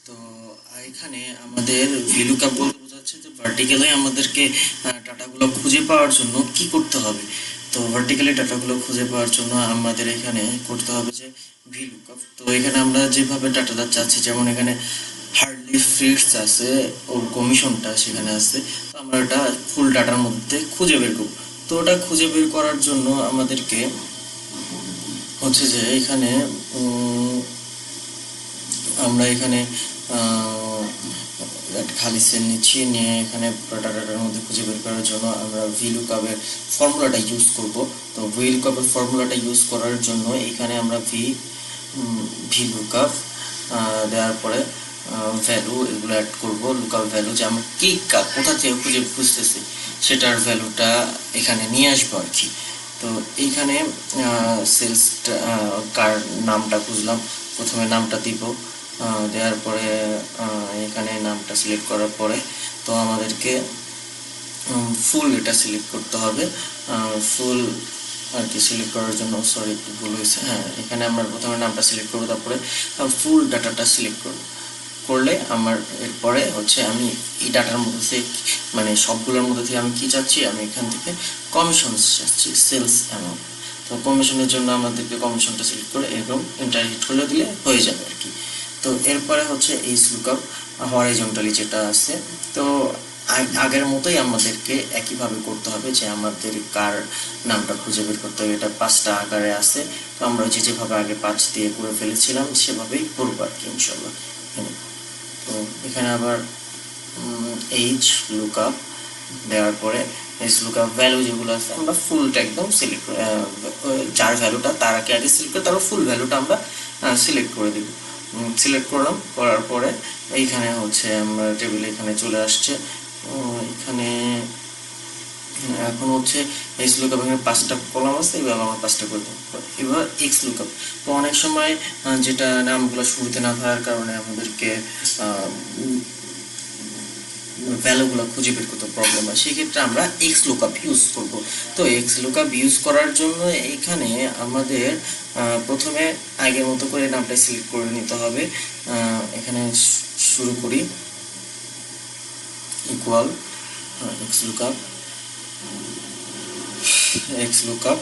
তো এখানে আমাদের VLOOKUP বলতে বোঝাচ্ছে যে ভার্টিক্যালি আমাদেরকে ডাটাগুলো খুঁজে পাওয়ার জন্য কি করতে হবে। তো ভার্টিক্যালি ডাটাগুলো খুঁজে পাওয়ার জন্য আমাদের এখানে করতে হবে যে VLOOKUP। তো এখানে আমরা যেভাবে ডাটাটা চাচ্ছি, যেমন এখানে হার্ডলি ফিটস আছে, ওর কমিশনটা সেখানে আছে, তো আমরা ওটা ফুল ডাটার মধ্যে খুঁজে বের করব। তো ওটা খুঁজে বের করার জন্য আমাদেরকে হচ্ছে যে এখানে আমরা এখানে একটা খালি সেল নিচ্ছি, নিয়ে এখানে ডাটাটার মধ্যে খুঁজে বের করার জন্য আমরা VLOOKUP এর ফর্মুলাটা ইউজ করব। তো VLOOKUP এর ফর্মুলাটা ইউজ করার জন্য এখানে আমরা VLOOKUP দেওয়ার পরে ভ্যালু এগুলো অ্যাড করব। লুকআপ ভ্যালু যে আমরা কি কোথা থেকে খুঁজতেছি সেটার ভ্যালুটা এখানে নিয়ে আসবো আর কি। তো এইখানে সেলসটা কার নামটা খুঁজলাম, প্রথমে নামটা দিব, দেওয়ার পরে এখানে নামটা সিলেক্ট করার পরে তো আমাদেরকে ফুল এটা সিলেক্ট করতে হবে। ফুল আর কি সিলেক্ট করার জন্য, সরি একটু ভুল হয়েছে, হ্যাঁ এখানে আমরা প্রথমে নামটা সিলেক্ট করবো, তারপরে ফুল ডাটাটা সিলেক্ট করলে আমার এরপরে হচ্ছে আমি এই ডাটার মধ্যে থেকে মানে সবগুলোর মধ্যে থেকে আমি কি চাচ্ছি, আমি এখান থেকে কমিশন চাচ্ছি, সেলস অ্যামাউন্ট। তো কমিশনের জন্য আমাদেরকে কমিশনটা সিলেক্ট করে এরকম এন্টার হিট করে দিলে হয়ে যাবে আর কি। তো এরপরে হচ্ছে এই লুকআপ হরাইজন্টালি যেটা আছে, তো আগের মতোই আমাদেরকে একইভাবে করতে হবে যে আমাদের কার নামটা খুঁজে বের করতে হবে। এটা 5টা আকারে আছে, তো আমরা যেভাবে আগে 5 দিয়ে করে ফেলেছিলাম সেভাবেই করবো আর কি ইনশাল্লাহ। তো এখানে আবার এইচ লুকআপ দেওয়ার পরে এইচ লুকআপ ভ্যালু যেগুলো আছে আমরা ফুলটা একদম সিলেক্ট করে, যার ভ্যালুটা তার আগে সিলেক্ট করে তারপর ফুল ভ্যালুটা আমরা সিলেক্ট করে দিব। সিলেক্ট করলাম, করার পরে এইখানে হচ্ছে আমরা টেবিল এখানে চলে আসছে। এখানে এখন হচ্ছে এক্স লুকআপ, এখানে 5টা কলাম আছে, এবার আমার 5টা করে দেবো। এবার এক্স লুকআপ, তো অনেক সময় যেটা নামগুলো শুরুতে না থাকার কারণে আমাদেরকে ভ্যালুগুলো খুঁজে বের করতে প্রবলেম হয়, সেক্ষেত্রে আমরা এক্স লুকআপ ইউজ করব। তো এক্স লুকআপ ইউজ করার জন্য এখানে আমাদের প্রথমে আগের মতো করে নামটা সিলেক্ট করে নিতে হবে। এখানে শুরু করি equal x lookup, x lookup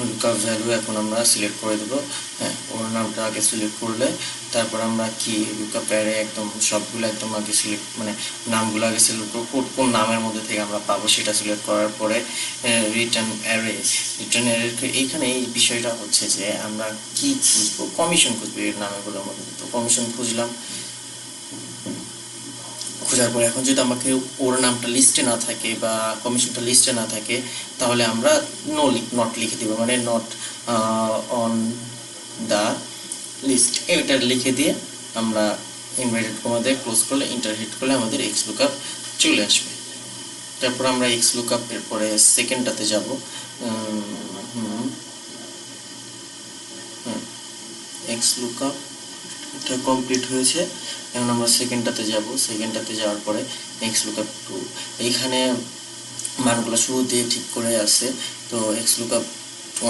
lookup value এখন আমরা সিলেক্ট করে দেবো। হ্যাঁ, ওর নামটা আগে সিলেক্ট করলে তারপর আমরা কি লুকআপ অ্যারে একদম সবগুলো একদম আগে সিলেক্ট মানে নামগুলো আগে সিলেক্ট করবো, কোন নামের মধ্যে থেকে আমরা পাবো সেটা সিলেক্ট করার পরে রিটার্ন অ্যারে, এইখানে এই বিষয়টা হচ্ছে যে আমরা কি খুঁজবো, কমিশন খুঁজবো এর নামগুলোর মধ্যে। তো কমিশন খুঁজলাম, খোঁজার পর এখন যদি আমাকে ওর নামটা লিস্টে না থাকে বা কমিশনটা লিস্টে না থাকে, তাহলে আমরা নট লিখে দিব, মানে নট অন দ্য লিস্ট, এটা লিখে দিয়ে আমরা ইনভার্টেড কমা দিয়ে ক্লোজ করলে ইন্টার হিট করলে আমাদের এক্স লুকআপ চলে আসবে। তারপর আমরা এক্স লুকআপ এর পরে সেকেন্ডটাতে যাব। এক্স লুকআপ এটা কমপ্লিট হয়েছে, এখন আমরা সেকেন্ডটাতে যাব। সেকেন্ডটাতে যাওয়ার পরে এক্স লুকআপ 2, এইখানে মানগুলো শুরু দিয়ে ঠিক করে আছে। তো x lookup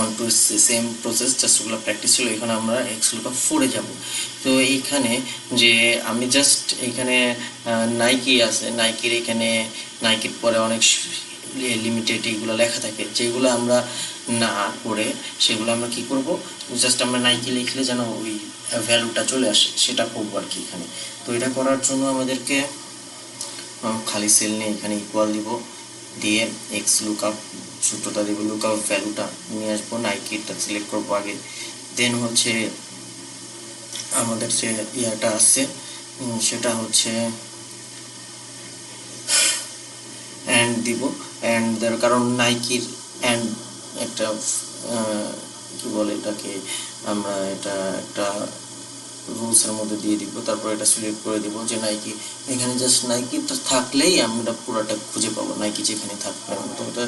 1 2 same process, just ওগুলো প্র্যাকটিস ছিল। এখানে আমরা এক্স লুকআপ 4-এ যাব। তো এইখানে যে আমি জাস্ট এখানে নাইকি আছে, নাইকির এখানে নাইকির পরে অনেক লিমিটেড এইগুলো লেখা থাকে, যেগুলো আমরা না করে সেগুলো আমরা কি করব, জাস্ট আমরা নাইকি লিখলে যেন ওই ভ্যালুটা চলে আসে সেটা করবো আর কি এখানে। তো এটা করার জন্য আমাদেরকে খালি সেল নিয়ে এখানে ইকুয়াল দিব, দিয়ে এক্স লুকআপ সূত্রটা দেবো, লুকআপ ভ্যালুটা নিয়ে আসবো, নাইকিটা সিলেক্ট করবো আগে, দেন হচ্ছে আমাদের যে ইয়াটা আছে সেটা হচ্ছে অ্যান্ড দিব। অ্যান্ড দেওয়ার কারণ নাইকির অ্যান্ড একটা কি বলে এটাকে, আমরা এটা একটা রুলসের মধ্যে দিয়ে দিব। তারপর এটা সিলেক্ট করে দিব যে নাইকি, এখানে জাস্ট নাইকি থাকলেই আমরা পুরোটা খুঁজে পাবো, নাইকি যেখানে থাকবে। তো এটা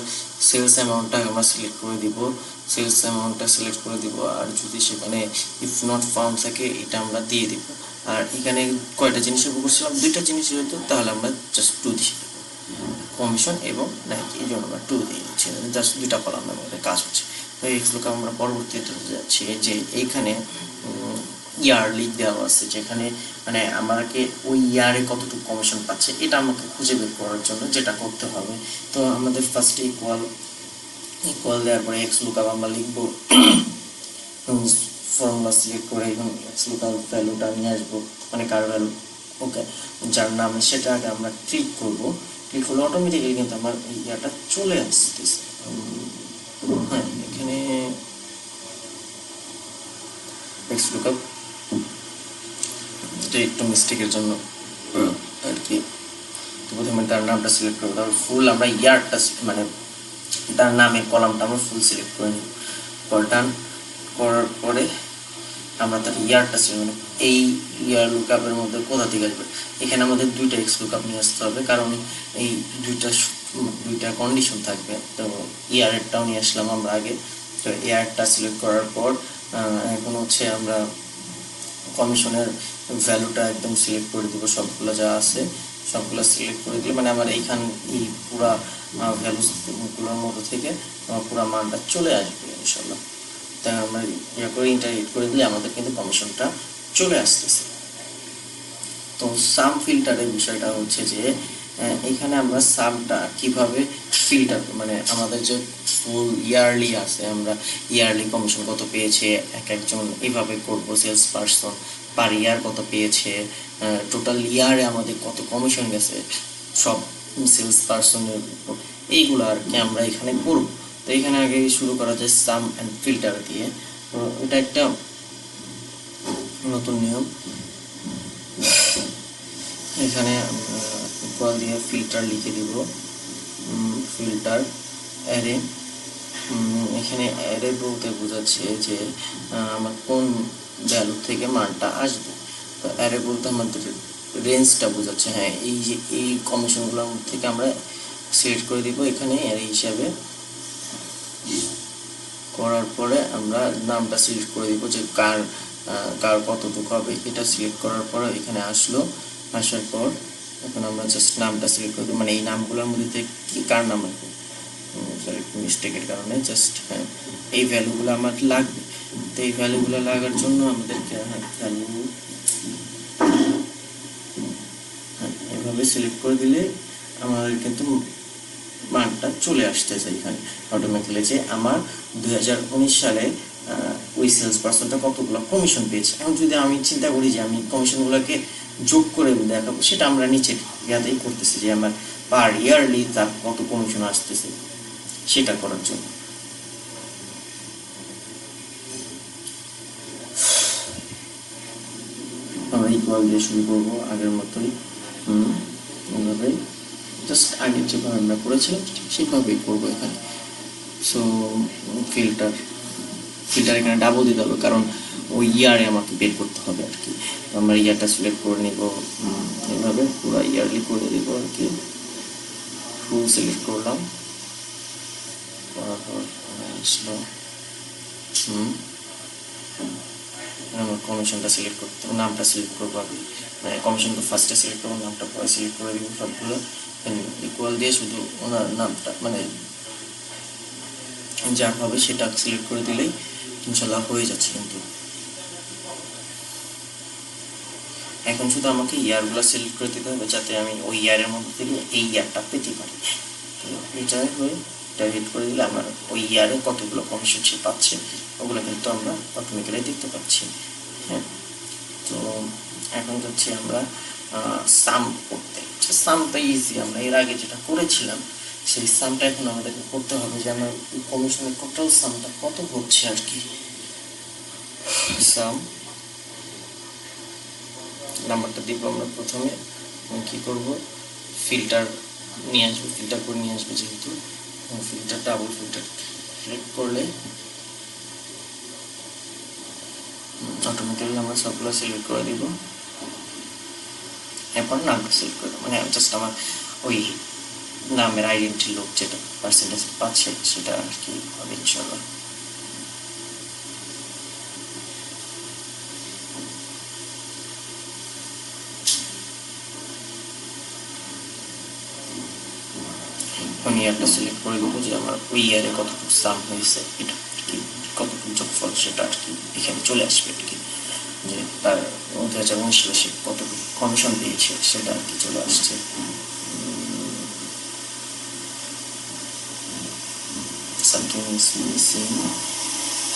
সেলস অ্যামাউন্টটা আমরা সিলেক্ট করে দিব, সেলস অ্যামাউন্টটা সিলেক্ট করে দিব, আর যদি সেখানে ইফ নট ফাউন্ড থাকে এটা আমরা দিয়ে দিব। আর এখানে কয়টা জিনিসের উপর করছিলাম, 2টা জিনিস যেহেতু, তাহলে আমরা জাস্ট 2 দিয়ে দেবো, কমিশন এবং নাইকি, এই জন্য আমরা 2 দিয়ে দিচ্ছি, জাস্ট 2টা কলামের মধ্যে কাজ হচ্ছে। তো এক্স লুকআপ আমরা পরবর্তীতে যাচ্ছি যে এইখানে ইয়ারলি দেওয়া আছে, যেখানে মানে আমাকে ওই ইয়ারে কতটুকু কমিশন পাচ্ছে এটা আমাকে খুঁজে বের করার জন্য যেটা করতে হবে। তো আমাদের ফার্স্টে ইকুয়াল দেওয়ার পরে এক্স লুকআপ আমরা লিখবো, ফর্মুলা সিলেক্ট করে এবং এক্স লুকআপ ভ্যালুটা নিয়ে আসবো, মানে কার ভ্যালু, ওকে, যার নাম সেটা আগে আমরা ক্লিক করবো। ক্লিক করলে অটোমেটিক্যালি কিন্তু আমার এই ইয়াটা চলে আসতেছে। হ্যাঁ, এখানে এক্স লুকআপ এটা একটু মিস্টেকের জন্য আর কি। তো প্রথমে তার নামটা সিলেক্ট করবো, তারপর ফুল আমরা ইয়ারটা মানে তার নামের কলামটা আমরা ফুল সিলেক্ট করে নিব। ডান করার পরে আমরা তার ইয়ারটা সিলেক্ট মানে এই ইয়ার লুকআপের মধ্যে কোথা থেকে আসবে, এখানে আমাদের দুইটা এক্স লুকআপ নিয়ে আসতে হবে, কারণ এই দুইটা কন্ডিশন থাকবে। তো ইয়ারেরটাও নিয়ে আসলাম আমরা আগে। তো ইয়ারটা সিলেক্ট করার পর এখন হচ্ছে আমরা কমিশনের ভ্যালুটা একদম সিলেক্ট করে দিব, সবগুলো যা আছে সবগুলো সিলেক্ট করে দিলে মানে আমার এইখান এই পুরা ভ্যালুগুলোর মধ্যে থেকে আমার পুরা মানটা চলে আসবে ইনশাল্লাহ। তাই আমরা ইয়ে করে ইন্টারনেট করে দিলে আমাদের কিন্তু কমিশনটা চলে আসতেছে। তো সাম ফিল্টারের বিষয়টা হচ্ছে যে এখানে আমরা সামটা কিভাবে ফিল্টার মানে আমাদের যে ফুল ইয়ারলি আছে, আমরা ইয়ারলি কমিশন কত পেয়েছে এক একজন এইভাবে করব, সেলস পারসন পার ইয়ার কত পেয়েছে, টোটাল ইয়ারে আমাদের কত কমিশন গেছে সব সেলস পারসনের উপর, এইগুলো আর কি আমরা এখানে করব। তো এখানে আগে শুরু করা যায় সাম অ্যান্ড ফিল্টার দিয়ে। এটা একটা নতুন নিয়ম। এখানে ইকুয়াল দিয়ে ফিল্টার লিখে দিব, ফিল্টার অ্যারে। এখানে অ্যারে বলতে বোঝাচ্ছে যে আমার কোন ভ্যালু থেকে মানটা আসবে। তো অ্যারে বলতে আমাদের রেঞ্জটা বোঝাচ্ছে। হ্যাঁ, এই যে এই কমিশনগুলোর থেকে আমরা সিলেক্ট করে দিব এখানে অ্যারে হিসাবে। করার পরে আমরা নামটা সিলেক্ট করে দিব যে কার কতটুকু হবে, এটা সিলেক্ট করার পরে এখানে আসার পর এখন আমরা জাস্ট নামটা সিলেক্ট করে দেব, মানে এই নামগুলোর মধ্যে কি কার নাম আসবে, মিস্টেকের কারণে জাস্ট হ্যাঁ এই ভ্যালুগুলো আমার লাগবে। তো এই ভ্যালুগুলো লাগার জন্য আমাদেরকে ভ্যালু এভাবে সিলেক্ট করে দিলে আমাদের কিন্তু মানটা চলে আসতেছে এখানে অটোমেটিক্যালি যে আমার 2019 সালে ওই সেলস পারসনটা কতগুলো কমিশন পেয়েছে। এখন যদি আমি চিন্তা করি যে আমি কমিশনগুলোকে যোগ করে দেখাবো, সেটা আমরা নিচে ইয়াতেই করতেছি যে আমার পার ইয়ারলি তার কত কমিশন আসতেছে সেটা করার জন্য। আমরা ইকুয়াল দিয়ে শুরু করবো আগের মতোই, এইভাবে জাস্ট আগের যেভাবে আমরা করেছিলাম সেভাবেই করবো এখানে। সো ফিল্টার এখানে ডাবল দিতে হবে, কারণ ওই ইয়ারে আমাকে বের করতে হবে আর কি। তো আমরা ইয়ারটা সিলেক্ট করে নিব, এইভাবে পুরো ইয়ারলি করে দিব আর কি। ফুল সিলেক্ট করলাম, করার পর আসলো আমার কমিশনটা সিলেক্ট করতে হবে, নামটা সিলেক্ট করবো আগে, মানে কমিশনটা ফার্স্টে সিলেক্ট করবো, নামটা পরে সিলেক্ট করে দিব সবগুলো। ইকুয়াল দিয়ে শুধু ওনার নামটা মানে যা হবে সেটা সিলেক্ট করে দিলেই ইনশাল্লাহ হয়ে যাচ্ছে। কিন্তু এখন শুধু আমাকে ইয়ারগুলো সিলেক্ট করে দিতে হবে যাতে আমি ওই ইয়ারের মধ্যে থেকে এই ইয়ারটা পেতে পারি। তো এটাই হয়ে এটা হিট করে দিলে আমার ওই ইয়ারে কতগুলো কমিশন সে পাচ্ছে ওগুলো কিন্তু আমরা অটোমেটিক্যালি দেখতে পাচ্ছি। হ্যাঁ, তো এখন যাচ্ছি আমরা সাম করতে। সামটা ইজি, আমরা এর আগে যেটা করেছিলাম সেই সামটা এখন আমাদেরকে করতে হবে যে আমার কমিশনের টোটাল সামটা কত হচ্ছে আর কি। সাম নাম্বারটা দিব আমরা প্রথমে, কি করব ফিল্টার নিয়ে আসবো, ফিল্টার করে নিয়ে আসবো, যেহেতু ফিল্টার ডাবল ফিল্টার ক্লিক করলে অটোমেটিক্যালি আমরা সবগুলো সিলেক্ট করে দিব। এরপর নামটা সিলেক্ট করে দেবো, মানে জাস্ট আমার ওই নামের আইডেন্টি লোক যেটা পার্সেন্টেজ পাচ্ছে সেটা আর কি হবে ইনশাল্লাহ। ইয়ারটা সিলেক্ট করে দেবো যে আমার ওই ইয়ারে কতটুকু সাম হয়েছে, এটা কি কতটুকু যোগফল সেটা আর কি এখানে চলে আসবে আর কি। যে তার 2019 কতটুকু কমিশন পেয়েছে সেটা আর কি চলে আসছে। সামথিং ইজ মিসিং,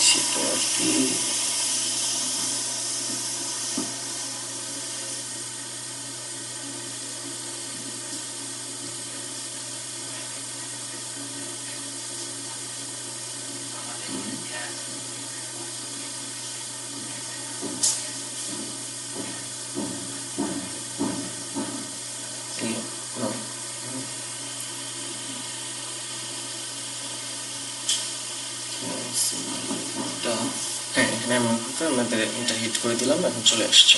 সেটা আর কি হ্যাঁ, এখানে আমি আমাদের এটা হিট করে দিলাম, এখন চলে আসছে।